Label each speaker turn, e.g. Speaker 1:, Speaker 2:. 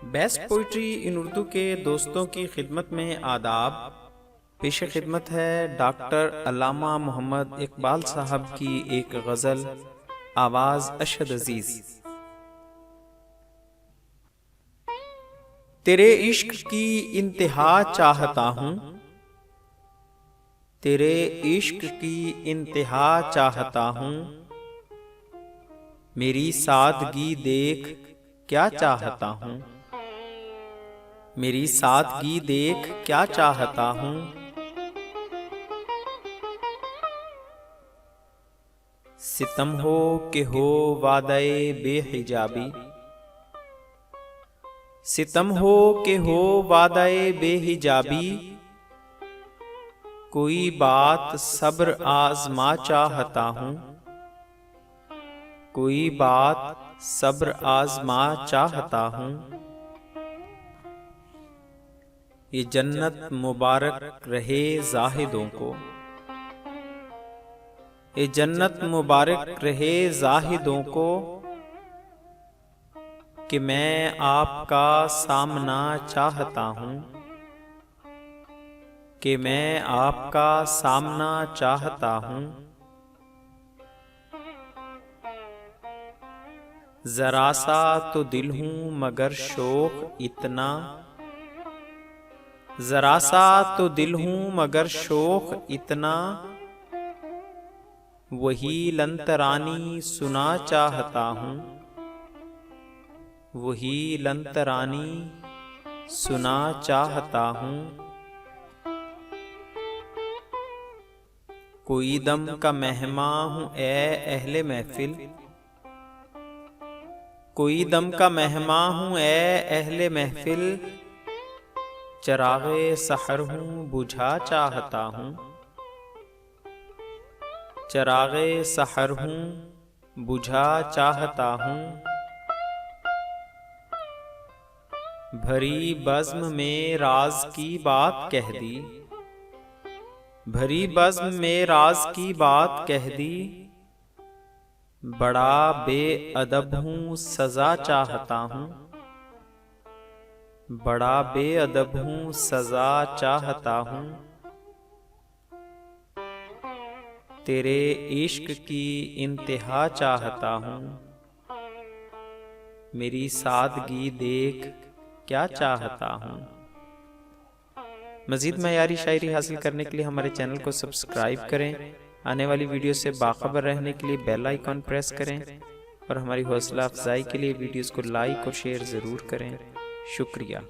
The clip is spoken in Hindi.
Speaker 1: बेस्ट पोइट्री इन उर्दू के दोस्तों की खिदमत में आदाब। पेश खिदमत है डॉक्टर अल्लामा मोहम्मद इकबाल साहब की एक गज़ल, आवाज़ अशद अजीज़। तेरे इश्क की इंतहा चाहता हूँ, तेरे इश्क की इंतहा चाहता हूँ, मेरी सादगी देख क्या चाहता हूँ, मेरी सादगी देख क्या चाहता हूँ। सितम हो कि हो वादे बेहिजाबी, सितम हो कि हो वादे बेहिजाबी, कोई बात सब्र आज़मा चाहता हूँ, कोई बात सब्र आज़मा चाहता हूँ। ये जन्नत मुबारक रहे जाहिदों को, ये जन्नत मुबारक रहे जाहिदों को, कि मैं आपका सामना चाहता हूँ, कि मैं आपका सामना चाहता हूँ। जरा सा तो दिल हूँ मगर शौक इतना, जरा सा तो दिल हूँ मगर शौक इतना, वही लंतरानी सुना चाहता हूँ, वही लंतरानी सुना चाहता हूँ। कोई दम का मेहमा हूँ ए अहले महफिल, कोई दम का मेहमा हूँ ए अहले महफिल, चराग़े सहर हूँ बुझा चाहता हूँ, चराग़े सहर हूँ बुझा चाहता हूँ। भरी बज़्म में राज की बात कह दी, भरी बज़्म में राज की बात कह दी, बड़ा बेअदब हूँ सज़ा चाहता हूँ, बड़ा बेअदब हूँ सज़ा चाहता हूँ। तेरे इश्क की इंतहा चाहता हूँ, मेरी सादगी देख क्या चाहता हूँ। मज़ीद मयारी शायरी हासिल करने के लिए हमारे चैनल को सब्सक्राइब करें। आने वाली वीडियो से बाखबर रहने के लिए बेल आइकॉन प्रेस करें और हमारी हौसला अफजाई के लिए वीडियोस को लाइक और शेयर ज़रूर करें। शुक्रिया।